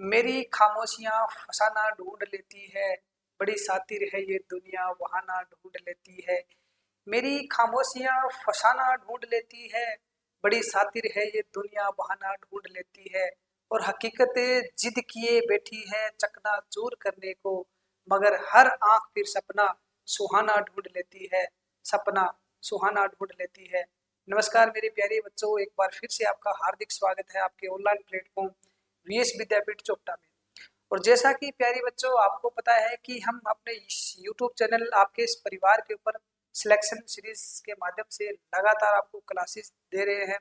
मेरी खामोशियाँ फसाना ढूंढ लेती है, बड़ी सातिर है ये दुनिया बहाना ढूंढ लेती है। मेरी खामोशियाँ फसाना ढूंढ लेती है, बड़ी सातिर है ये दुनिया बहाना ढूंढ लेती है। और हकीकतें जिद किए बैठी है चकनाचूर करने को, मगर हर आंख फिर सपना सुहाना ढूंढ लेती है, सपना सुहाना ढूंढ लेती है। नमस्कार मेरे प्यारे बच्चों, एक बार फिर से आपका हार्दिक स्वागत है आपके ऑनलाइन प्लेटफॉर्म वीएस विद्यापीठ चोपटा में। और जैसा कि प्यारे बच्चों आपको पता है कि हम अपने इस यूट्यूब चैनल आपके इस परिवार के ऊपर सिलेक्शन सीरीज के माध्यम से लगातार आपको क्लासेस दे रहे हैं।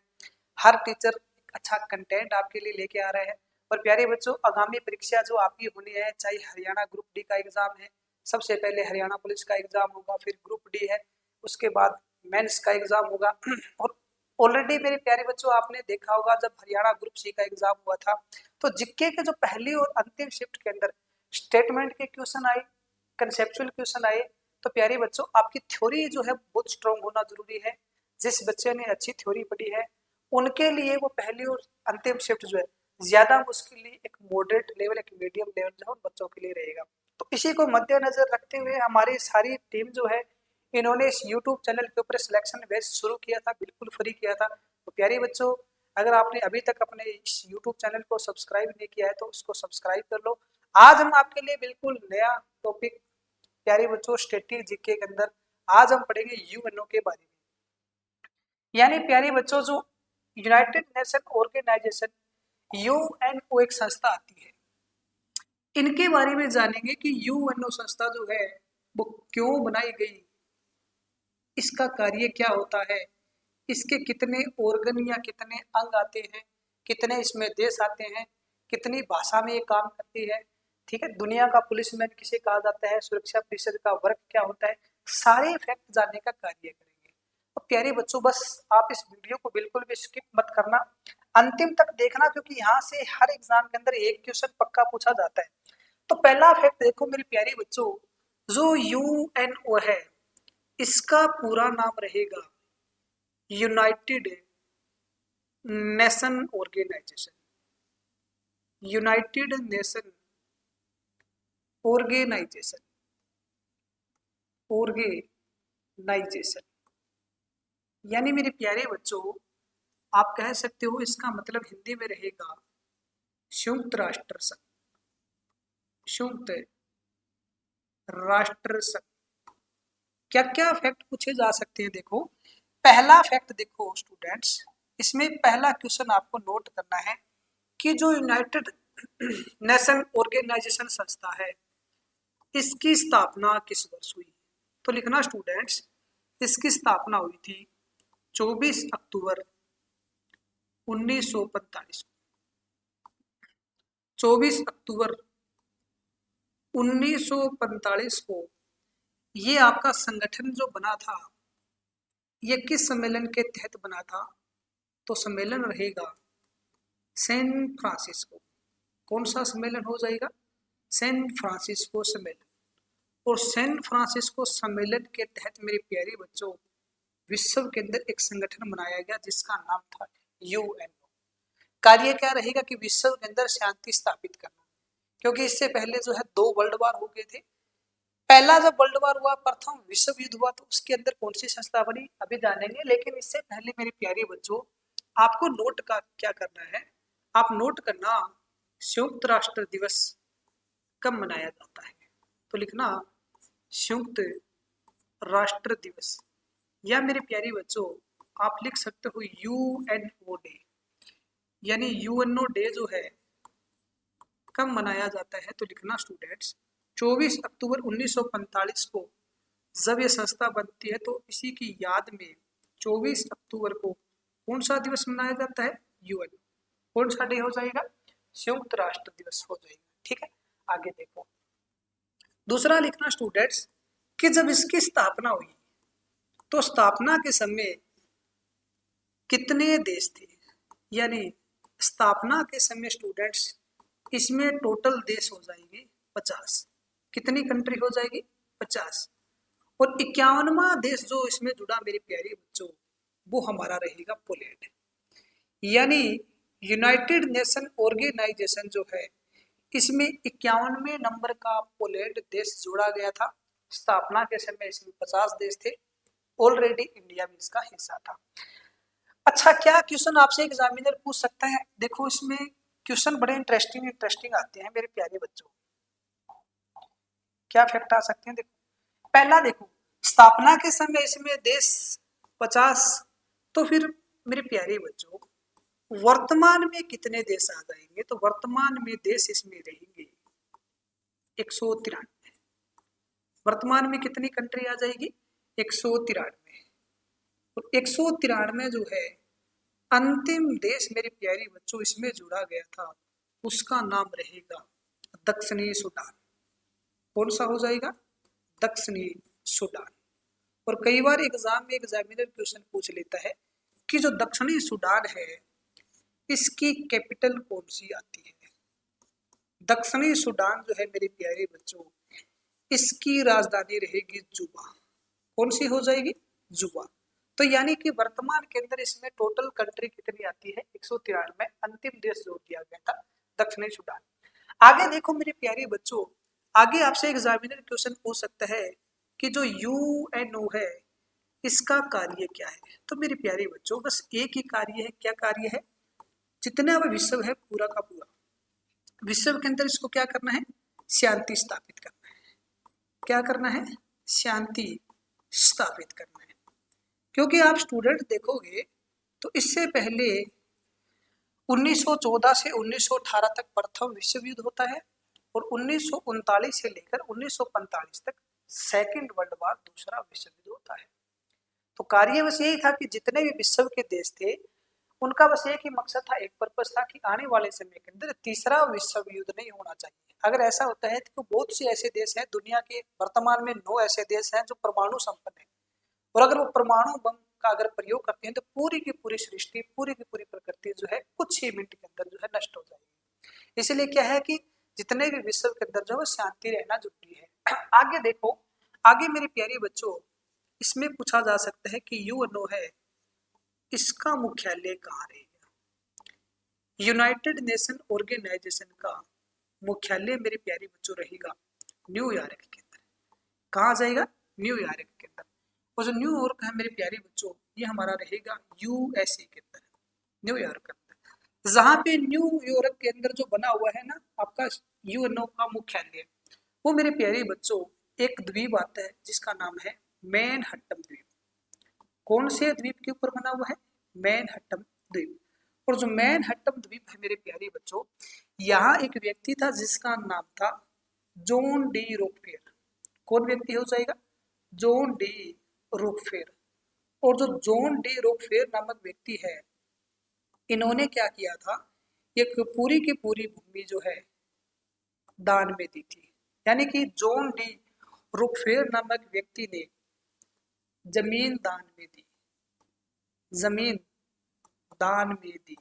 हर टीचर अच्छा कंटेंट आपके लिए लेके आ रहे हैं। और प्यारे बच्चों, आगामी परीक्षा जो आपकी होनी है, चाहे हरियाणा ग्रुप डी का एग्जाम है, सबसे पहले हरियाणा पुलिस का एग्जाम होगा, फिर ग्रुप डी है, उसके बाद मेंस का एग्जाम होगा। और ऑलरेडी मेरे प्यारे बच्चों आपने देखा होगा जब हरियाणा ग्रुप सी का एग्जाम हुआ था तो जीके के जो पहली और अंतिम शिफ्ट के अंदर स्टेटमेंट के क्वेश्चन आए, कंसेप्चुअल क्वेश्चन आए। तो प्यारे बच्चों आपकी थ्योरी जो है बहुत स्ट्रांग होना जरूरी है। जिस बच्चे ने अच्छी थ्योरी पढ़ी है उनके लिए वो पहली और अंतिम शिफ्ट जो है ज्यादा मुश्किल नहीं, एक मॉडरेट लेवल, एक मीडियम लेवल जो है उन बच्चों के लिए रहेगा। तो इसी को मद्देनजर रखते हुए हमारी सारी टीम जो है इन्होंने इस यूट्यूब चैनल के ऊपर सिलेक्शन बैच शुरू किया था, बिल्कुल फ्री किया था। तो प्यारे बच्चों, अगर आपने अभी तक अपने इस यूट्यूब चैनल को सब्सक्राइब नहीं किया है तो उसको सब्सक्राइब कर लो। आज हम आपके लिए बिल्कुल नया टॉपिक प्यारे बच्चों स्टैटिक जीके के अंदर आज हम पढ़ेंगे यूएनओ के बारे में। यानी प्यारे बच्चों, जो यूनाइटेड नेशन ऑर्गेनाइजेशन यूएनओ एक संस्था आती है, इनके बारे में जानेंगे कि यूएनओ संस्था जो है वो क्यों बनाई गई, इसका कार्य क्या होता है, इसके कितने ऑर्गन या कितने अंग आते हैं, कितने इसमें देश आते हैं, कितनी भाषा में ये काम करती है, ठीक है, दुनिया का पुलिसमैन किसे कहा जाता है, सुरक्षा परिषद का वर्क क्या होता है, सारे फैक्ट जानने का कार्य करेंगे। तो प्यारे बच्चों, बस आप इस वीडियो को बिल्कुल भी स्किप मत करना, अंतिम तक देखना, क्योंकि यहाँ से हर एग्जाम के अंदर एक क्वेश्चन पक्का पूछा जाता है। तो पहला फैक्ट देखो मेरे प्यारे बच्चों, जो यूएनओ है इसका पूरा नाम रहेगा United Nation Organisation. United Nation Organisation, organisation यानी मेरे प्यारे बच्चों आप कह सकते हो इसका मतलब हिंदी में रहेगा संयुक्त राष्ट्र संघ, संयुक्त राष्ट्र संघ। क्या क्या फैक्ट पूछे जा सकते हैं, देखो पहला फैक्ट देखो स्टूडेंट्स, इसमें पहला क्वेश्चन आपको नोट करना है कि जो यूनाइटेड नेशन ऑर्गेनाइजेशन संस्था है इसकी स्थापना किस वर्ष हुई। तो लिखना स्टूडेंट्स, इसकी स्थापना हुई थी 24 अक्टूबर 1945 को। 24 अक्टूबर 1945 को ये आपका संगठन जो बना था, ये किस सम्मेलन के तहत बना था। तो सम्मेलन रहेगा सैन फ्रांसिस्को। कौन सा सम्मेलन हो जाएगा, सैन फ्रांसिस्को सम्मेलन। और सैन फ्रांसिस्को सम्मेलन के तहत मेरे प्यारे बच्चों विश्व के अंदर एक संगठन बनाया गया जिसका नाम था यूएनओ। कार्य क्या रहेगा कि विश्व के अंदर शांति स्थापित करना, क्योंकि इससे पहले जो है 2 वर्ल्ड वार हो गए थे। पहला जब वर्ल्ड वार हुआ, प्रथम विश्व युद्ध हुआ, तो उसके अंदर कौन सी संस्था बनी अभी जानेंगे, लेकिन इससे पहले मेरे प्यारे बच्चों आपको नोट का क्या करना है, आप नोट करना संयुक्त राष्ट्र दिवस कब मनाया जाता है। तो लिखना संयुक्त राष्ट्र दिवस, या मेरे प्यारे बच्चों आप लिख सकते हो यूएनओ डे, यानी यूएनओ डे जो है कब मनाया जाता है। तो लिखना स्टूडेंट्स 24 अक्टूबर 1945 को जब ये संस्था बनती है तो इसी की याद में 24 अक्टूबर को कौन सा दिवस मनाया जाता है, यूएन। कौन सा डे हो जाएगा, संयुक्त राष्ट्र दिवस हो जाएगा, ठीक है। आगे देखो दूसरा लिखना स्टूडेंट्स कि जब इसकी स्थापना हुई तो स्थापना के समय कितने देश थे, यानी स्थापना के समय स्टूडेंट्स इसमें टोटल देश हो जाएंगे 50। कितनी कंट्री हो जाएगी, 50। और 51वां देश जो इसमें जुड़ा मेरे प्यारे बच्चों वो हमारा रहेगा पोलैंड। यानी यूनाइटेड नेशन ऑर्गेनाइजेशन जो है इसमें 51वें नंबर का पोलैंड देश जोड़ा गया था। स्थापना के समय इसमें 50 देश थे। ऑलरेडी इंडिया भी इसका हिस्सा था। अच्छा, क्या क्वेश्चन आपसे एग्जामिनर पूछ सकता है? देखो इसमें क्वेश्चन बड़े इंटरेस्टिंग इंटरेस्टिंग आते हैं मेरे प्यारे बच्चों। क्या फैक्ट आ सकते हैं? देखो पहला, देखो स्थापना के समय इसमें देश 50, तो फिर मेरे प्यारे बच्चों वर्तमान में कितने देश आ जाएंगे? तो वर्तमान में देश इसमें रहेंगे 193। वर्तमान में कितनी कंट्री आ जाएगी? 193। और 193 जो है अंतिम देश मेरे प्यारे बच्चों इसमें जुड़ा गया था, उसका नाम रहेगा दक्षिणी सूडान। कौन सा हो जाएगा? दक्षिणी सूडान। और कई बार एग्जाम में एग्जामिनर क्वेश्चन पूछ लेता है कि जो दक्षिणी सूडान है इसकी कैपिटल कौन सी आती है? दक्षिणी सूडान जो है मेरे प्यारे बच्चों इसकी राजधानी रहेगी जुबा। कौन सी हो जाएगी? जुबा। तो यानी कि वर्तमान के अंदर इसमें टोटल कंट्री कितनी आती है? 193। अंतिम देश जोड़ दिया गया था दक्षिणी सूडान। आगे देखो मेरे प्यारे बच्चों, आगे आपसे एग्जामिनर क्वेश्चन पूछ सकता है कि जो यूएनओ है इसका कार्य क्या है? तो मेरे प्यारे बच्चों बस एक ही कार्य है। क्या कार्य है? जितना भी विश्व है पूरा का पूरा, विश्व के अंदर इसको क्या करना है? शांति स्थापित करना है। क्या करना है? शांति स्थापित करना है। क्योंकि आप स्टूडेंट देखोगे तो इससे पहले 1914 से 1918 तक प्रथम विश्व युद्ध होता है और 1939 से लेकर 1945 तक सेकेंड वर्ल्ड वार, दूसरा विश्व युद्ध होता है। तो कार्य बस यही था कि जितने भी विश्व के देश थे उनका बस एक ही मकसद था, एक पर्पस था कि आने वाले समय के अंदर तीसरा विश्व युद्ध नहीं होना चाहिए। अगर ऐसा होता है तो बहुत से ऐसे देश हैं, दुनिया के वर्तमान में 9 ऐसे देश हैं जो परमाणु संपन्न है, और अगर वो परमाणु बम का अगर प्रयोग करते हैं तो पूरी की पूरी सृष्टि, पूरी की पूरी प्रकृति जो है कुछ ही मिनट के अंदर जो है नष्ट हो जाएगी। इसलिए क्या है कि जितने भी विश्व के अंदर जो है शांति रहना जरूरी है। आगे देखो, आगे मेरे प्यारे बच्चों इसमें पूछा जा सकता है कि यूएनओ है इसका मुख्यालय कहाँ रहेगा? यूनाइटेड नेशन ऑर्गेनाइजेशन का मुख्यालय मेरे प्यारे बच्चों रहेगा न्यूयॉर्क के अंदर। कहाँ जाएगा? न्यूयॉर्क के अंदर। और जो न्यूयॉर्क है मेरे प्यारे बच्चों ये हमारा रहेगा यूएसए के अंदर, न्यूयॉर्क के अंदर। जहाँ पे न्यूयॉर्क के अंदर जो बना हुआ है ना आपका यूएनओ का मुख्यालय, वो मेरे प्यारे बच्चों एक द्वीप आता है जिसका नाम है मैनहट्टन द्वीप। कौन से द्वीप के ऊपर बना हुआ है? मैनहट्टन द्वीप। और जो मैनहट्टन द्वीप है मेरे प्यारे बच्चों, यहाँ एक व्यक्ति था जिसका नाम था जॉन डी रॉकफेलर। कौन व्यक्ति हो जाएगा? John D Rockefeller. और जो जॉन डी रॉकफेलर नामक व्यक्ति है, इन्होंने क्या किया था, एक पूरी की पूरी भूमि जो है दान में दी थी। यानी कि जॉन डी रॉकफेलर नामक व्यक्ति ने जमीन दान में दी, जमीन दान में दी।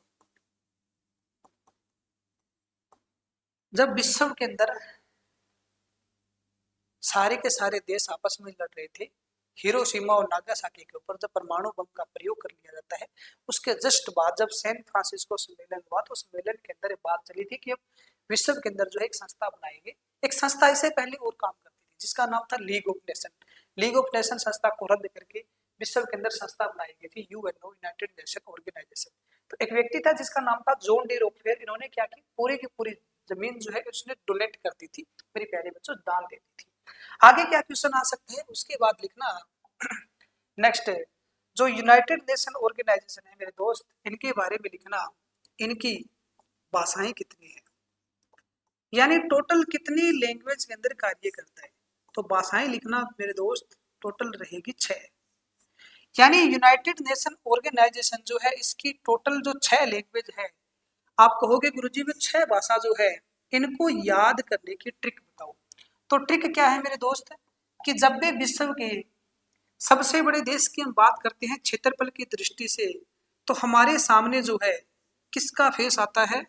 जब विश्व के अंदर सारे के सारे देश आपस में लड़ रहे थे, हिरोशिमा और नागासाकी के ऊपर जब परमाणु बम का प्रयोग कर लिया जाता है, उसके जस्ट बाद जब सैन फ्रांसिस्को सम्मेलन हुआ तो सम्मेलन के अंदर बात चली थी कि अब विश्व के अंदर जो है एक संस्था बनाएंगे। एक संस्था इससे पहले और काम करती थी जिसका नाम था league of nation. League of nation संस्था को रद्द करके विश्व के अंदर संस्था बनाई गई थी यूएनओ, यूनाइटेड नेशन ऑर्गेनाइजेशन। तो एक व्यक्ति था जिसका नाम था जॉन डी रॉकफेलर। इन्होंने क्या की, पूरी की पूरी जमीन जो है उसने डोनेट कर दी थी, मेरे प्यारे बच्चों दान दे दी थी। आगे क्या क्वेश्चन आ सकते हैं उसके बाद लिखना। नेक्स्ट जो यूनाइटेड नेशन ऑर्गेनाइजेशन है मेरे दोस्त, इनके बारे में लिखना, इनकी भाषाएं कितनी है, यानी टोटल कितनी लैंग्वेज के अंदर कार्य करता है। तो भाषाएं लिखना मेरे दोस्त टोटल रहेगी 6। यानी यूनाइटेड नेशन ऑर्गेनाइजेशन जो है इसकी टोटल जो 6 लैंग्वेज है। आप कहोगे गुरुजी में 6 भाषा जो है इनको याद करने की ट्रिक बताओ। तो ट्रिक क्या है मेरे दोस्त, कि जब भी विश्व के सबसे बड़े देश की हम बात करते हैं क्षेत्रफल की दृष्टि से, तो हमारे सामने जो है किसका फेस आता है?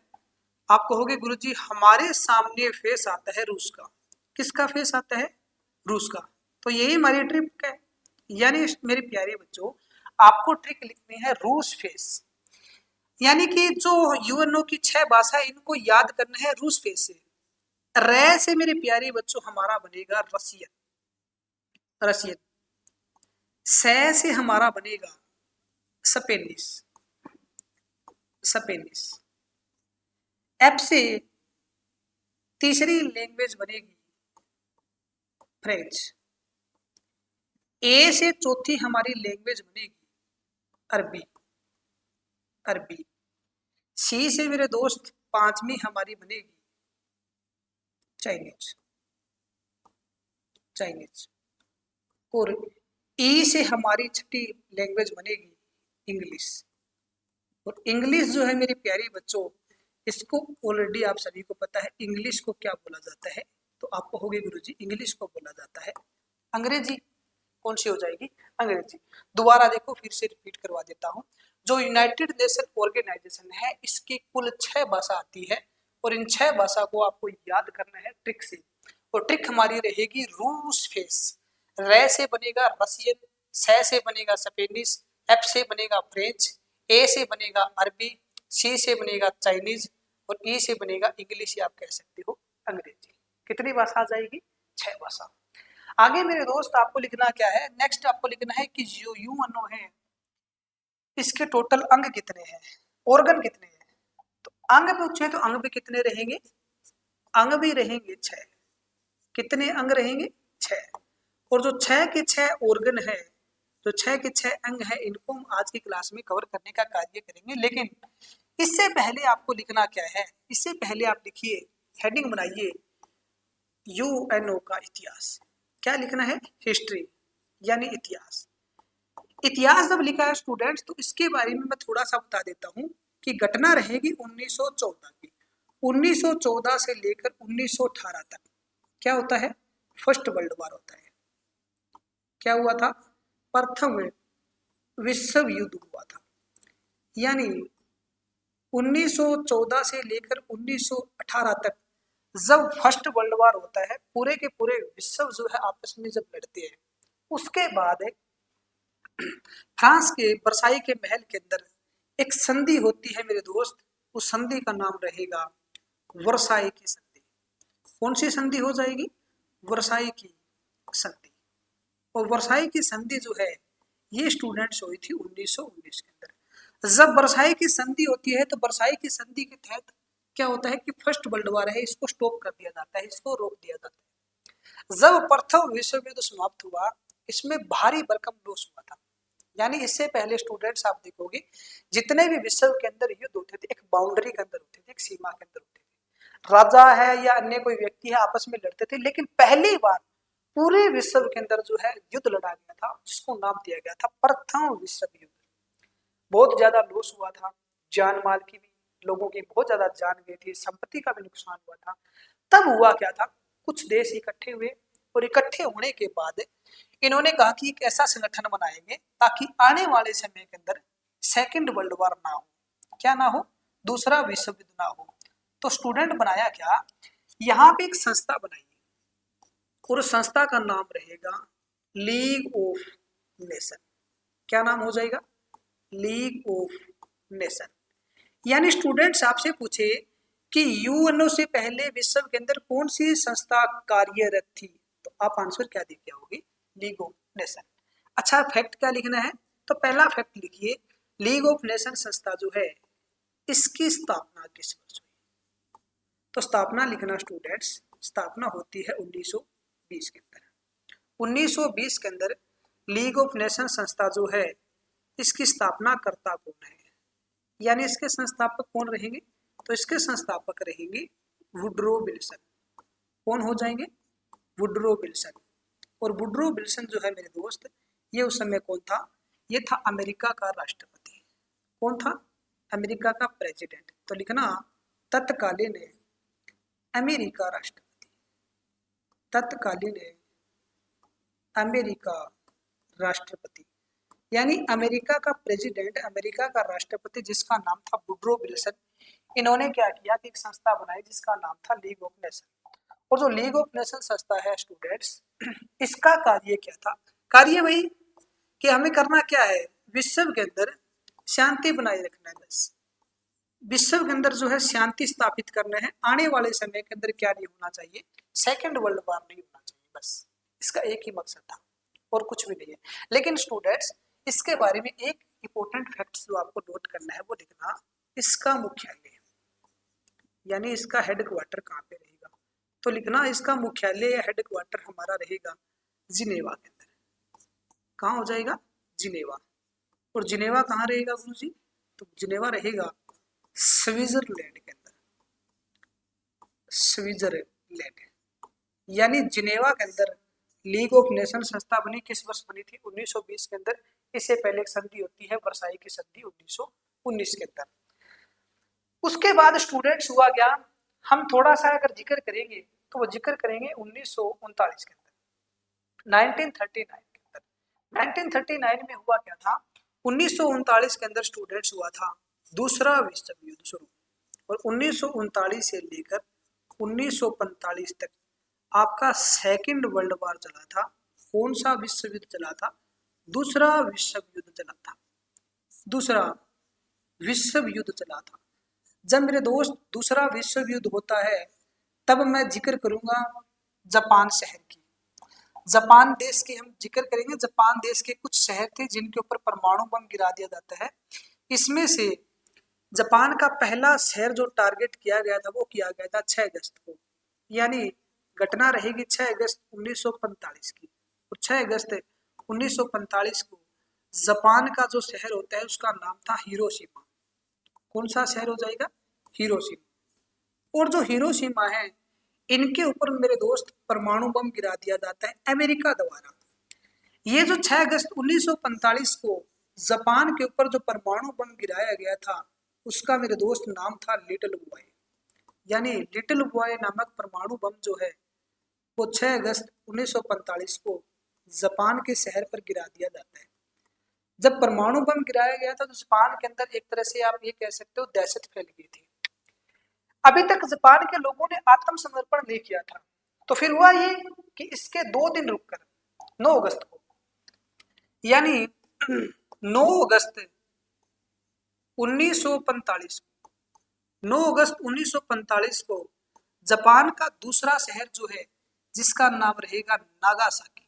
आप कहोगे गुरुजी हमारे सामने फेस आता है रूस का। किसका फेस आता है? रूस का। तो यही हमारी ट्रिक है। यानी मेरे प्यारे बच्चों आपको ट्रिक लिखनी है रूस फेस। यानी कि जो यूएनओ की 6 भाषा इनको याद करना है रूस फेस से। रे से मेरे प्यारे बच्चों हमारा बनेगा रसियन, रसियन। से हमारा बनेगा स्पेनिश, स्पेनिश। एफ से तीसरी लैंग्वेज बनेगी फ्रेंच। ए से चौथी हमारी लैंग्वेज बनेगी अरबी, अरबी। सी से मेरे दोस्त पांचवी हमारी बनेगी चाइनीज, चाइनीज। और ई से हमारी छठी लैंग्वेज बनेगी इंग्लिश। और इंग्लिश जो है मेरे प्यारे बच्चों, इसको ऑलरेडी आप सभी को पता है इंग्लिश को क्या बोला जाता है। तो आप कहोगे गुरुजी इंग्लिश को बोला जाता है अंग्रेजी। कौन सी हो जाएगी? अंग्रेजी। दोबारा देखो, फिर से रिपीट करवा देता हूँ। जो यूनाइटेड नेशन ऑर्गेनाइजेशन है, इसकी कुल 6 भाषा आती है और इन 6 भाषा को आपको याद करना है ट्रिक से। और ट्रिक हमारी रहेगी रूस फेस। रे से बनेगा रसियन, से बनेगा स्पेनिश, एफ से बनेगा फ्रेंच, ए से बनेगा अरबी, सी से बनेगा चाइनीज और ई से बनेगा इंग्लिश, या आप कह सकते हो अंग्रेजी। कितनी भाषा आ जाएगी? 6 भाषा। आगे मेरे दोस्त आपको लिखना क्या है? नेक्स्ट आपको लिखना है कि जो यूएनओ है इसके टोटल अंग कितने हैं, ऑर्गन कितने हैं। तो अंग पूछे तो अंग भी कितने रहेंगे? अंग भी रहेंगे 6। कितने अंग रहेंगे? 6। और जो 6 के 6 ऑर्गन है, जो 6 के 6 अंग है, इनको हम आज की क्लास में कवर करने का कार्य करेंगे। लेकिन इससे पहले आपको लिखना क्या है? इससे पहले आप लिखिए, हेडिंग बनाइए यूएनओ का इतिहास। क्या लिखना है? हिस्ट्री, यानी इतिहास। इतिहास जब लिखा है स्टूडेंट्स, तो इसके बारे में मैं थोड़ा सा बता देता हूँ कि घटना रहेगी 1914 की। 1914 से लेकर 1918 तक क्या होता है? फर्स्ट वर्ल्ड वॉर होता है। क्या हुआ था? प्रथम विश्व युद्ध हुआ था। यानी 1914 से लेकर 1918 तक जब फर्स्ट वर्ल्ड वॉर होता है, पूरे के पूरे विश्व जो है आपस में जब लड़ते हैं, उसके बाद फ्रांस के वर्साई के महल के अंदर एक संधि होती है मेरे दोस्त। उस संधि का नाम रहेगा वर्साई की संधि। कौन सी संधि हो जाएगी? वर्साई की संधि। और वर्साई की संधि जो है ये स्टूडेंट्स हुई थी 1919 के अंदर। जब वर्साई की संधि होती है तो वर्साई की संधि के तहत क्या होता है कि फर्स्ट वर्ल्ड वॉर है, इसको स्टॉप कर दिया जाता है, इसको रोक दिया जाता है। जब प्रथम विश्व युद्ध समाप्त हुआ, इसमें भारी भरकम लॉस हुआ था। यानी इससे पहले स्टूडेंट्स आप देखोगे जितने भी विश्व के अंदर युद्ध होते थे, एक बाउंड्री के अंदर होते थे, एक सीमा के अंदर होते थे। राजा है या अन्य कोई व्यक्ति है आपस में लड़ते थे, लेकिन पहली बार पूरे विश्व के अंदर जो है युद्ध लड़ा गया था, जिसको नाम दिया गया था प्रथम विश्व युद्ध। बहुत ज्यादा लॉस हुआ था, जान माल की भी, लोगों की बहुत ज्यादा जान गई थी, संपत्ति का भी नुकसान हुआ था। तब हुआ क्या था? कुछ देश इकट्ठे हुए और इकट्ठे होने के बाद इन्होंने कहा कि एक ऐसा संगठन बनाएंगे ताकि आने वाले समय के अंदर सेकेंड वर्ल्ड वॉर ना हो। क्या ना हो? दूसरा विश्व युद्ध ना हो। तो स्टूडेंट बनाया क्या? यहाँ पे एक संस्था बनाई और उस संस्था का नाम रहेगा लीग ऑफ नेशन। क्या नाम हो जाएगा? League of nation. यानी स्टूडेंट्स आपसे पूछे कि यूएनओ से पहले विश्व के अंदर कौन सी संस्था कार्यरत थी, तो आप आंसर क्या दे के आओगे? League of nation. अच्छा, फैक्ट क्या लिखना है? तो पहला फैक्ट लिखिए, लीग ऑफ नेशन संस्था जो है इसकी स्थापना किस वर्ष हुई? तो स्थापना लिखना स्टूडेंट्स, स्थापना होती है 1920 के अंदर। 1920 के अंदर लीग ऑफ नेशन संस्था जो है इसकी स्थापना करता कौन है, यानी इसके संस्थापक कौन रहेंगे? तो इसके संस्थापक रहेंगे वुडरो विल्सन। कौन हो जाएंगे? Woodrow Wilson. और वुडरो विल्सन जो है मेरे दोस्त, ये उस समय कौन था? ये था अमेरिका का राष्ट्रपति। कौन था? अमेरिका का प्रेसिडेंट। तो लिखना तत्कालीन अमेरिका राष्ट्रपति, तत्कालीन अमेरिका राष्ट्रपति। यानी अमेरिका का प्रेसिडेंट, अमेरिका का राष्ट्रपति जिसका नाम था वुडरो विल्सन, इन्होंने क्या किया कि एक संस्था बनाई जिसका नाम था लीग ऑफ नेशन। और जो लीग ऑफ नेशन संस्था है स्टूडेंट्स, इसका कार्य क्या था? कार्य वही कि हमें करना क्या है? विश्व के अंदर शांति बनाए रखना है बस। विश्व के अंदर जो है शांति स्थापित करना है, आने वाले समय के अंदर क्या नहीं होना चाहिए, सेकेंड वर्ल्ड वॉर नहीं होना चाहिए, बस इसका एक ही मकसद था और कुछ भी नहीं है। लेकिन स्टूडेंट्स इसके बारे में एक इंपॉर्टेंट फैक्ट जो आपको नोट करना है वो लिखना, इसका मुख्यालय यानी इसका हेडक्वार्टर कहाँ पे रहेगा, तो लिखना इसका मुख्यालय या हेडक्वार्टर हमारा रहेगा जिनेवा के अंदर। कहाँ हो जाएगा, जिनेवा। और जिनेवा कहाँ रहेगा गुरु जी, तो जिनेवा रहेगा स्विट्जरलैंड के अंदर, स्विट्जरलैंड। यानी जिनेवा के अंदर लीग ऑफ नेशन संस्था बनी, किस वर्ष बनी थी, 1920 के अंदर। इससे पहले एक संधि होती है वर्साई की संधि 1919 के अंदर। उसके बाद स्टूडेंट्स हुआ क्या, हम थोड़ा सा अगर जिक्र करेंगे तो वो जिक्र करेंगे 1939 के अंदर, 1939 के अंदर। 1939 में हुआ क्या था, 1939 के अंदर स्टूडेंट्स हुआ था दूसरा विश्व युद्ध शुरू। और 1939 से लेकर 1945 तक आपका सेकंड वर्ल्ड वॉर चला था। कौन सा विश्व युद्ध चला था, दूसरा विश्व युद्ध चला था, दूसरा विश्व युद्ध चला था। जब मेरे दोस्त दूसरा विश्व युद्ध होता है तब मैं जिक्र करूंगा जापान शहर की। जापान देश की हम जिक्र करेंगे। जापान देश के कुछ शहर थे जिनके ऊपर परमाणु बम गिरा दिया जाता है। इसमें से जापान का पहला शहर जो टारगेट किया गया था वो किया गया था 6 अगस्त को, यानी घटना रहेगी 6 अगस्त 1945 की। और 6 अगस्त 1945 को जापान का जो शहर होता है उसका नाम था हिरोशिमा। कौन सा शहर हो जाएगा, हिरोशिमा। और जो हिरोशिमा है इनके ऊपर मेरे दोस्त परमाणु बम गिरा दिया जाता है अमेरिका द्वारा। ये जो 6 अगस्त 1945 को जापान के ऊपर जो परमाणु बम गिराया गया था उसका मेरे दोस्त नाम था लिटिल बॉय। यानी लिटिल बॉय नामक परमाणु बम जो है वो 6 अगस्त 1945 को जापान के शहर पर गिरा दिया जाता है। जब परमाणु बम गिराया गया था तो जापान के अंदर एक तरह से आप ये कह सकते हो दहशत फैल गई थी। अभी तक जापान के लोगों ने आत्मसमर्पण नहीं किया था। तो फिर हुआ ये कि इसके 2 दिन रुककर 9 अगस्त को, यानी 9 अगस्त 1945 को, 9 अगस्त 1945 को जापान का दूसरा शहर जो है जिसका नाम रहेगा नागासाकी,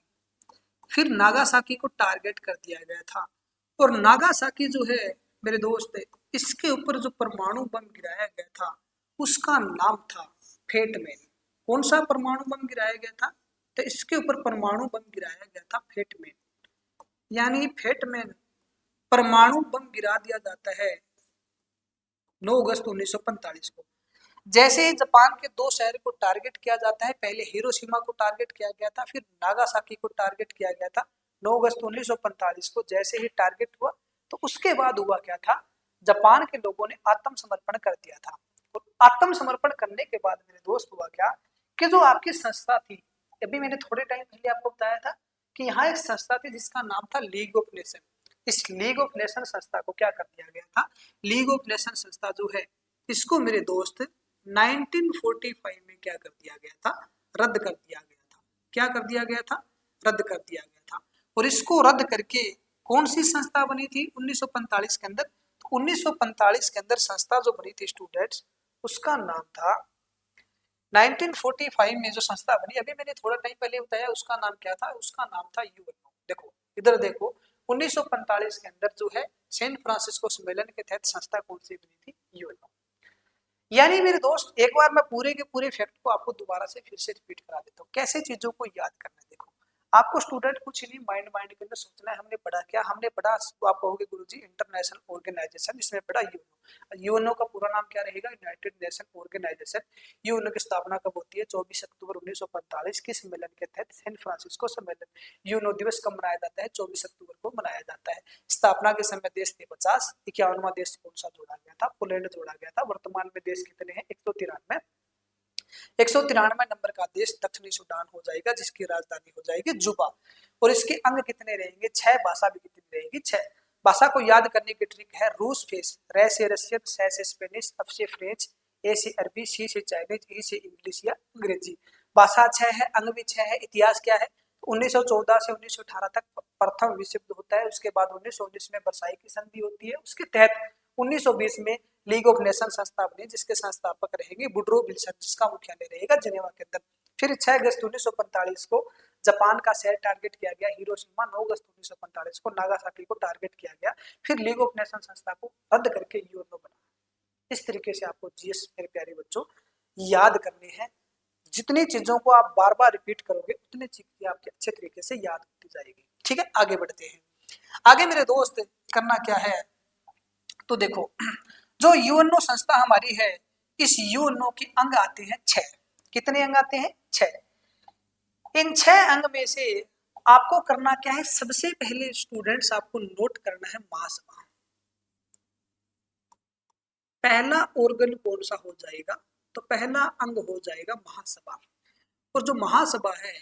फिर नागासाकी को टारगेट कर दिया गया था। और नागासाकी जो है मेरे दोस्त इसके ऊपर जो परमाणु बम गिराया गया था उसका नाम था फेटमैन। कौन सा परमाणु बम गिराया गया था, तो इसके ऊपर परमाणु बम गिराया गया था फेटमैन। यानी फेटमैन परमाणु बम गिरा दिया जाता है 9 अगस्त 1945 को। जैसे ही जापान के 2 शहर को टारगेट किया जाता है, पहले हिरोशिमा को टारगेट किया गया था, फिर नागासाकी को टारगेट किया गया था 9 अगस्त 1945 को। जैसे ही टारगेट हुआ तो उसके बाद हुआ क्या था, जापान के लोगों ने आत्मसमर्पण कर दिया था। और आत्मसमर्पण करने के बाद मेरे दोस्त हुआ क्या कि जो आपकी संस्था थी, अभी मैंने थोड़े टाइम पहले आपको बताया था कि यहाँ एक संस्था थी जिसका नाम था लीग ऑफ नेशन। इस लीग ऑफ नेशन संस्था को क्या कर दिया गया था, लीग ऑफ नेशन संस्था जो है इसको मेरे दोस्त 1945 में क्या कर दिया गया था, रद्द कर दिया गया था। क्या कर दिया गया था, रद्द कर दिया गया था। और इसको रद्द करके कौन सी संस्था बनी थी 1945 के अंदर, तो 1945 के अंदर संस्था जो बनी थी स्टूडेंट्स उसका नाम था 1945 में जो संस्था बनी, अभी मैंने थोड़ा टाइम पहले बताया उसका नाम क्या था, उसका नाम था यूएनओ। देखो इधर देखो 1945 के अंदर जो है सेंट फ्रांसिस्को सम्मेलन के तहत संस्था कौन सी बनी थी, यूएनओ। यानी मेरे दोस्त एक बार मैं पूरे के पूरे फैक्ट को आपको दोबारा से फिर से रिपीट करा देता हूँ कैसे चीजों को याद करना है। देखो आपको स्टूडेंट कुछ नहीं माइंड के अंदर सोचना है। हमने पढ़ा क्या, हमने पढ़ा तो आप कहोगे गुरुजी इंटरनेशनल ऑर्गेनाइजेशन, इसमें पढ़ा यूएनओ। यूएनओ का पूरा नाम क्या रहेगा, यूनाइटेड नेशन ऑर्गेनाइजेशन। यूएनओ की स्थापना कब होती है, 24 अक्टूबर 1945 के सम्मेलन के तहत सैन फ्रांसिस्को सम्मेलन। यूएनओ दिवस कब मनाया जाता है, 24 अक्टूबर को मनाया जाता है। स्थापना के समय देश थे 50, 51वां देश कौन सा जोड़ा गया था, पोलैंड जोड़ा गया था। वर्तमान में देश कितने हैं, 193। 193 नंबर का देश दक्षिणी सूडान हो जाएगा जिसकी राजधानी हो जाएगी जुबा। और इसके अंग कितने रहेंगे, 6 भाषा भी कितनी रहेंगी, 6 भाषा को याद करने की ट्रिक है रूस फेस, रे से रशियन, से स्पेनिश, अब से फ्रेंच, ए से अरबी, सी से चाइनीज, ई से इंग्लिश या अंग्रेजी। भाषा 6 है, अंग भी 6 है। इतिहास क्या है, 1914 से 1918 तक प्रथम विश्व युद्ध होता है। उसके बाद 1919 में वर्साई की संधि होती है, उसके तहत 1920 में लीग ऑफ नेशन संस्था बनी, जिसके संस्थापक रहेंगे वुडरो विल्सन, जिसका मुख्यालय रहेगा जिनेवा के अंदर। फिर 6 अगस्त 1945 को जापान का शहर टारगेट किया गया हिरोशिमा, 9 अगस्त 1945 को नागासाकी को टारगेट किया गया। फिर लीग ऑफ नेशन संस्था को रद्द करके यूएनओ बना। इस तरीके से आपको जीएस मेरे प्यारे बच्चों याद करने हैं। जितनी चीजों को आप बार बार रिपीट करोगे उतनी चीजें आपके अच्छे तरीके से याद होती जाएगी। ठीक है, आगे बढ़ते हैं। आगे मेरे दोस्त करना क्या है, तो देखो जो यूएनओ संस्था हमारी है, इस यूएनओ के अंग आते हैं 6। कितने अंग आते हैं? 6। इन 6 अंग में से आपको करना क्या है, सबसे पहले स्टूडेंट्स आपको नोट करना है महासभा। पहला ऑर्गन कौन सा हो जाएगा, तो पहला अंग हो जाएगा महासभा। और जो महासभा है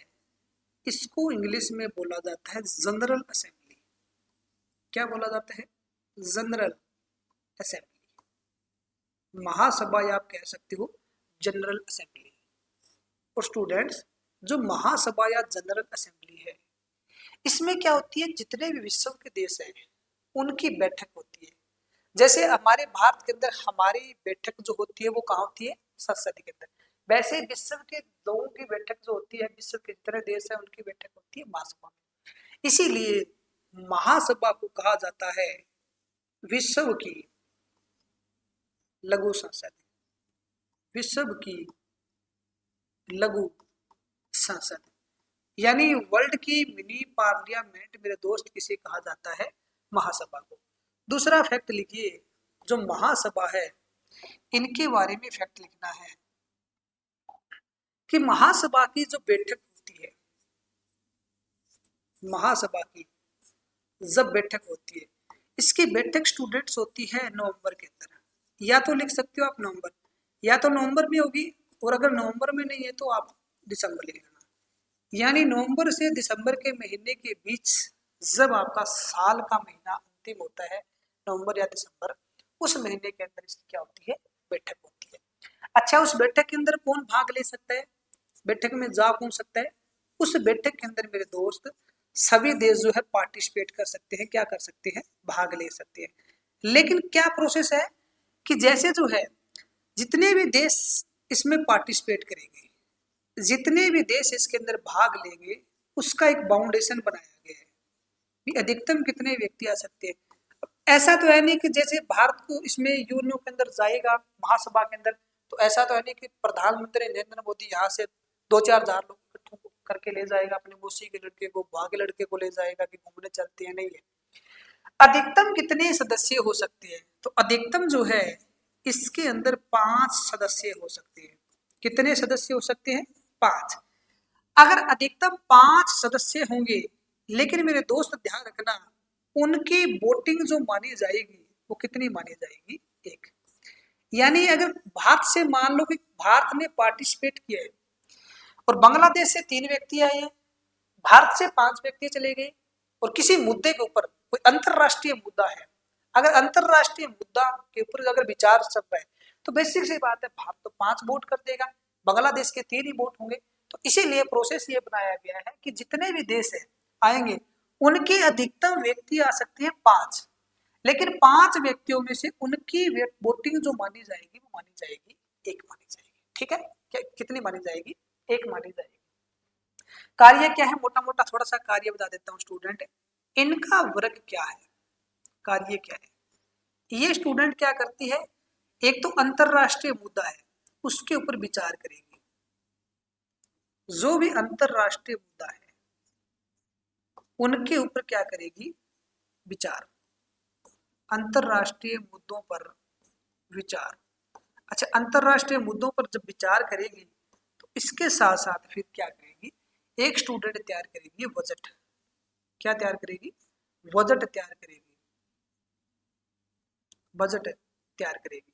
इसको इंग्लिश में बोला जाता है जनरल असेंबली। क्या बोला जाता है? General assembly. महासभा या आप कह सकते हो जनरल असेंबली। और स्टूडेंट्स जो महासभा या जनरल असेंबली है, इसमें क्या होती है, जितने भी विश्व के देश हैं उनकी बैठक होती है। जैसे हमारे भारत के अंदर हमारी बैठक जो होती है वो कहाँ होती है? संसद के अंदर। वैसे विश्व के लोगों की बैठक जो होती है, विश्व के जितने देश है उनकी बैठक होती है महासभा में। इसीलिए महासभा को कहा जाता है विश्व की लघु संसद। विश्व की लघु संसद यानी वर्ल्ड की मिनी पार्लियामेंट मेरे दोस्त किसे कहा जाता है? महासभा को। दूसरा फैक्ट लिखिए, जो महासभा है इनके बारे में फैक्ट लिखना है कि महासभा की जो बैठक होती है, महासभा की जब बैठक होती है, इसकी बैठक स्टूडेंट्स होती है नवंबर के अंदर। या तो लिख सकते हो आप नवंबर, या तो नवंबर में होगी, और अगर नवंबर में नहीं है तो आप दिसंबर लिख लेना। यानी नवंबर से दिसंबर के महीने के बीच जब आपका साल का महीना अंतिम होता है, नवंबर या दिसंबर, उस महीने के अंदर इसकी क्या होती है? बैठक होती है। अच्छा, उस बैठक के अंदर कौन भाग ले सकता है? बैठक में जा कौन सकता है? उस बैठक के अंदर मेरे दोस्त सभी देश जो है पार्टिसिपेट कर सकते हैं। क्या कर सकते हैं? भाग ले सकते हैं। लेकिन क्या प्रोसेस है कि जैसे जो है जितने भी देश इसमें पार्टिसिपेट करेंगे, जितने भी देश इसके अंदर भाग लेंगे, उसका एक बाउंडेशन बनाया गया है कि अधिकतम कितने व्यक्ति आ सकते हैं। ऐसा तो है नहीं कि जैसे भारत को इसमें यूएनओ के अंदर जाएगा महासभा के अंदर, तो ऐसा तो है नहीं कि प्रधानमंत्री नरेंद्र मोदी यहाँ से 2-4 हजार लोग इकट्ठे करके ले जाएगा, अपने मौसी के लड़के को, बुआ के लड़के को ले जाएगा कि घूमने चलते हैं, नहीं है। अधिकतम कितने सदस्य हो सकते हैं? तो अधिकतम जो है इसके अंदर 5 सदस्य हो सकते हैं। कितने सदस्य हो सकते हैं? 5। अगर अधिकतम 5 सदस्य होंगे, लेकिन मेरे दोस्त ध्यान रखना, उनकी वोटिंग जो मानी जाएगी वो कितनी मानी जाएगी? 1। यानी अगर भारत से मान लो कि भारत ने पार्टिसिपेट किया है और बांग्लादेश से 3 व्यक्ति आए हैं, भारत से 5 व्यक्ति चले गए, और किसी मुद्दे के ऊपर कोई अंतरराष्ट्रीय मुद्दा है, अगर अंतरराष्ट्रीय मुद्दा के ऊपर अगर विचार चल रहा है, तो बेसिक सी बात है भारत तो 5 वोट कर देगा, बांग्लादेश के 3 ही वोट होंगे। तो इसीलिए प्रोसेस ये बनाया गया है कि जितने भी देश है आएंगे उनके अधिकतम व्यक्ति आ सकते हैं 5, लेकिन 5 व्यक्तियों में से उनकी वोटिंग जो मानी जाएगी वो मानी जाएगी 1 मानी जाएगी। ठीक है, क्या कितनी मानी जाएगी? 1 मानी जाएगी। कार्य क्या है? मोटा मोटा थोड़ा सा कार्य बता देता हूँ स्टूडेंट। इनका वर्क क्या है, कार्य क्या है? ये स्टूडेंट क्या करती है, एक तो अंतरराष्ट्रीय मुद्दा है उसके ऊपर विचार करेगी। जो भी अंतरराष्ट्रीय मुद्दा है उनके ऊपर क्या करेगी? विचार। अंतरराष्ट्रीय मुद्दों पर विचार। अच्छा, अंतरराष्ट्रीय मुद्दों पर जब विचार करेगी तो इसके साथ साथ फिर क्या करेगी? एक स्टूडेंट तैयार करेगी बजट। क्या तैयार करेगी? बजट तैयार करेगी। बजट तैयार करेगी।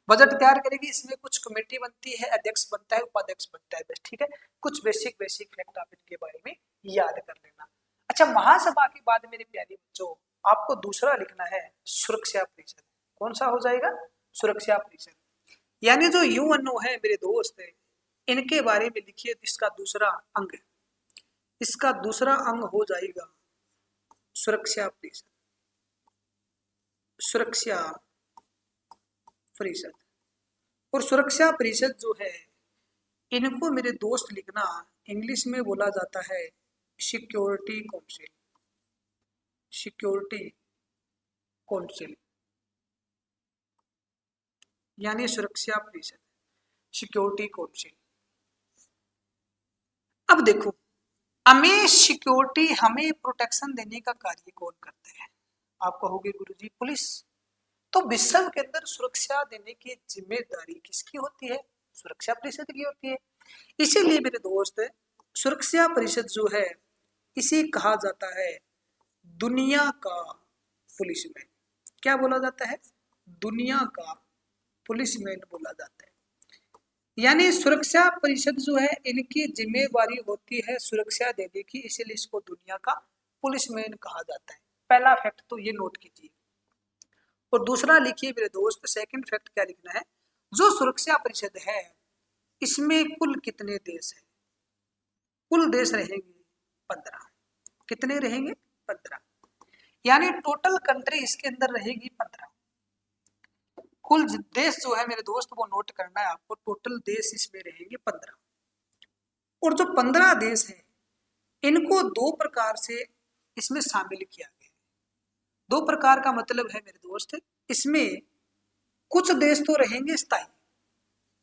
बजट तैयार करेगी, इसमें कुछ कमेटी बनती है, अध्यक्ष बनता है, उपाध्यक्ष बनता है, बस। ठीक है, कुछ बेसिक फैक्ट आप इनके बारे में याद कर लेना। अच्छा, महासभा के बाद मेरे प्यारे बच्चों आपको दूसरा लिखना है सुरक्षा परिषद। कौन सा हो जाएगा? सुरक्षा परिषद। यानी जो यूएनओ है मेरे दोस्त, इनके बारे में लिखिए। इसका दूसरा अंग, इसका दूसरा अंग हो जाएगा सुरक्षा परिषद। सुरक्षा परिषद। और सुरक्षा परिषद जो है, इनको मेरे दोस्त लिखना इंग्लिश में बोला जाता है सिक्योरिटी काउंसिल। सिक्योरिटी काउंसिल यानी सुरक्षा परिषद, सिक्योरिटी काउंसिल। अब देखो, हमें सिक्योरिटी, हमें प्रोटेक्शन देने का कार्य कौन करते हैं? आप कहोगे गुरुजी पुलिस। तो विश्व के अंदर सुरक्षा देने की जिम्मेदारी किसकी होती है? सुरक्षा परिषद की होती है। इसीलिए मेरे दोस्त, सुरक्षा परिषद जो है, इसे कहा जाता है दुनिया का पुलिसमैन। क्या बोला जाता है? दुनिया का पुलिसमैन बोला जाता है। यानी सुरक्षा परिषद जो है, इनकी जिम्मेवारी होती है सुरक्षा देने की, इसीलिए इसको दुनिया का पुलिसमैन कहा जाता है। पहला फैक्ट तो ये नोट कीजिए। और दूसरा लिखिए मेरे दोस्त, सेकंड फैक्ट क्या लिखना है? जो सुरक्षा परिषद है, इसमें कुल कितने देश हैं? कुल देश रहेंगे 15। कितने रहेंगे? 15। यानी टोटल कंट्री इसके अंदर रहेगी 15। कुल देश जो है मेरे दोस्त, वो नोट करना है आपको। टोटल देश इसमें रहेंगे 15। और जो 15 देश हैं, इनको दो प्रकार से इसमें शामिल किया गया है। दो प्रकार का मतलब है मेरे दोस्त, इसमें कुछ देश तो रहेंगे स्थायी।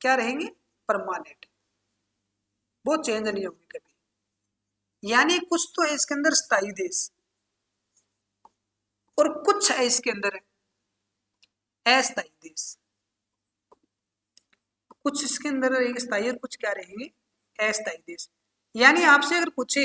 क्या रहेंगे? परमानेंट, वो चेंज नहीं होंगे कभी। यानी कुछ तो है इसके अंदर स्थायी देश, और कुछ है इसके अंदर अस्थायी देश। कुछ इसके अंदर रहेंगे स्थायी और कुछ क्या रहेंगे? अस्थायी देश। यानी आपसे अगर पूछे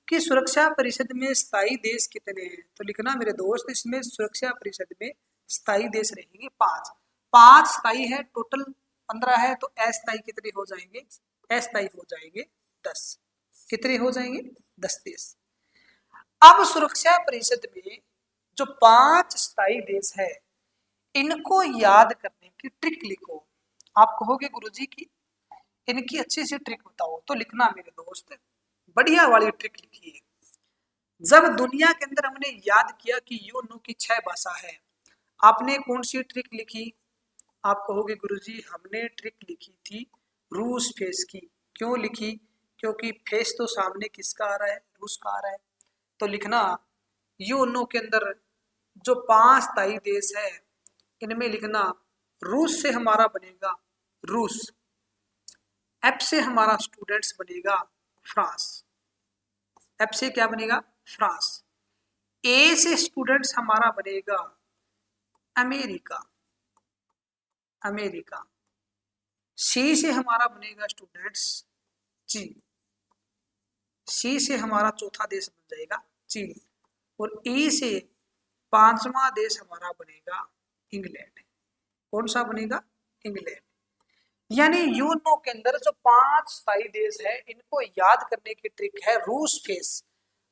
कि सुरक्षा परिषद में स्थायी देश कितने हैं, तो लिखना मेरे दोस्त, इसमें सुरक्षा परिषद में स्थायी देश रहेंगे 5। 5 स्थायी है, टोटल 15 है, तो अस्थायी कितने हो जाएंगे? अस्थायी हो जाएंगे 10। कितने हो जाएंगे? 10 देश। अब सुरक्षा परिषद में जो 5 स्थायी देश है, इनको याद करने की ट्रिक लिखो। आप कहोगे गुरुजी की इनकी अच्छी सी ट्रिक बताओ, तो लिखना मेरे दोस्त, बढ़िया वाली ट्रिक लिखिए। जब दुनिया के अंदर हमने याद किया कि यूनो की 6 भाषा है, आपने कौन सी ट्रिक लिखी? आप कहोगे गुरुजी हमने ट्रिक लिखी थी रूस फेस की। क्यों लिखी? क्योंकि फेस तो सामने किसका आ रहा है? रूस का आ रहा है। तो लिखना यूनो के अंदर जो 5 स्थायी देश है, इनमें लिखना रूस से हमारा बनेगा रूस, एफ से हमारा स्टूडेंट्स बनेगा फ्रांस। एफ से क्या बनेगा? फ्रांस। ए से स्टूडेंट्स हमारा बनेगा अमेरिका, अमेरिका। सी से हमारा बनेगा स्टूडेंट्स चीन। सी से हमारा चौथा देश बन जाएगा चीन। और ई से 5वां देश हमारा बनेगा इंग्लैंड। कौन सा बनेगा? इंग्लैंड। यानी यूनो के अंदर जो 5 स्थायी देश है, इनको याद करने की ट्रिक है रूस फेस।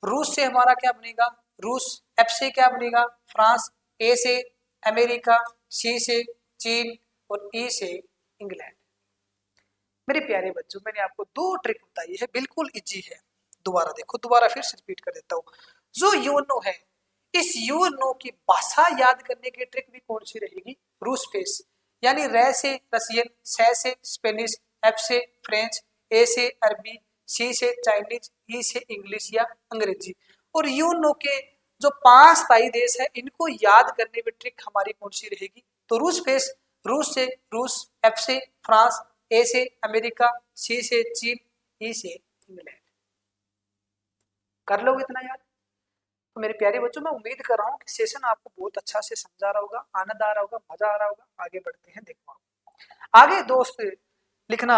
रूस से हमारा क्या बनेगा? रूस। एफ से क्या बनेगा? फ्रांस। ए से अमेरिका, सी से चीन, और ई से इंग्लैंड। मेरे प्यारे बच्चों, मैंने आपको 2 ट्रिक बताई है, बिल्कुल इजी है। दोबारा देखो, दोबारा फिर से रिपीट कर देता हूँ। जो यूनो है, इस यूनो की भाषा याद करने की ट्रिक भी कौन सी रहेगी? रूस फेस। यानी रे से रशियन, से स्पेनिश, एफ से फ्रेंच, ए से अरबी, सी से चाइनीज, ई से इंग्लिश या अंग्रेजी। और यूनो के जो 5 स्थायी देश है, इनको याद करने में ट्रिक हमारी कौन सी रहेगी? तो रूस फेस। रूस से रूस, एफ से फ्रांस, ए से अमेरिका, सी से चीन, ई से इंग्लैंड। कर लोगे इतना याद? तो मेरे प्यारे बच्चों, मैं उम्मीद कर रहा हूँ कि सेशन आपको बहुत अच्छा से समझा रहा होगा, आनंद आ रहा होगा, मजा आ रहा होगा। आगे बढ़ते हैं, देखो आगे दोस्त लिखना,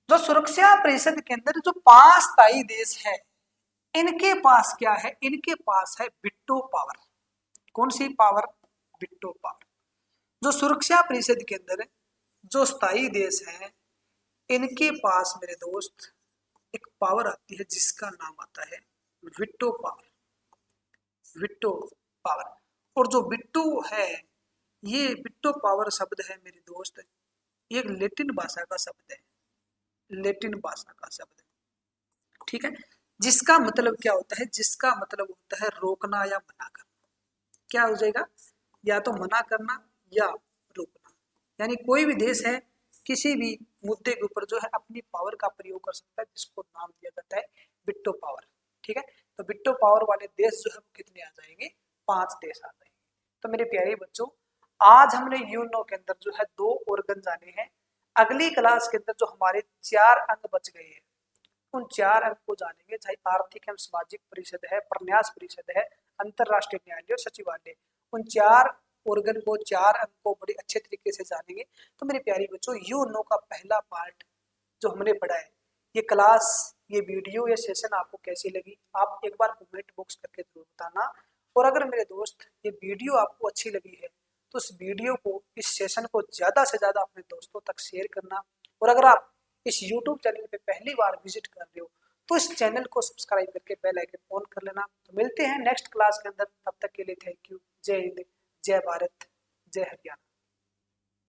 जो सुरक्षा परिषद के अंदर जो 5 स्थायी देश है, इनके पास क्या है? इनके पास है विटो पावर। कौन सी पावर? विटो पावर। जो सुरक्षा परिषद के अंदर जो स्थायी देश है, इनके पास मेरे दोस्त एक पावर आती है जिसका नाम आता है विटो पावर। विट्टो पावर। और जो विट्टो है, ये विट्टो पावर शब्द है मेरे दोस्त, ये एक लैटिन भाषा का शब्द है। लैटिन भाषा का शब्द है, ठीक है। जिसका मतलब क्या होता है? जिसका मतलब होता है रोकना या मना करना। क्या हो जाएगा? या तो मना करना या रोकना। यानी कोई भी देश है किसी भी मुद्दे के ऊपर जो है अपनी पावर का प्रयोग कर सकता है, जिसको नाम दिया जाता है विटो पावर। ठीक है, तो विटो पावर वाले देश जो है वो कितने आ जाएंगे, 5 देश आ जाएंगे। तो मेरे प्यारे बच्चों, आज हमने यूनो के अंदर जो है 2 ऑर्गन जाने हैं। अगली क्लास के अंदर जो हमारे 4 अंक बच गए हैं, उन 4 अंक को जानेंगे, चाहे आर्थिक एवं सामाजिक परिषद है, प्रन्यास परिषद है, अंतरराष्ट्रीय न्यायालय और सचिवालय। उन 4 ऑर्गन को, 4 अंक को बड़े अच्छे तरीके से जानेंगे। तो मेरे प्यारे बच्चों, यूनो का पहला पार्ट जो हमने पढ़ा है, ये क्लास, ये वीडियो, ये सेशन आपको कैसी लगी, आप एक बार कमेंट बॉक्स करके जरूर बताना। और अगर मेरे दोस्त ये वीडियो आपको अच्छी लगी है तो इस वीडियो को, इस सेशन को ज़्यादा से ज़्यादा अपने दोस्तों तक शेयर करना। और अगर आप इस YouTube चैनल पे पहली बार विजिट कर रहे हो तो इस चैनल को सब्सक्राइब करके बेल आइकन ऑन कर लेना। तो मिलते हैं नेक्स्ट क्लास के अंदर, तब तक के लिए थैंक यू। जय हिंद, जय भारत, जय हरियाणा।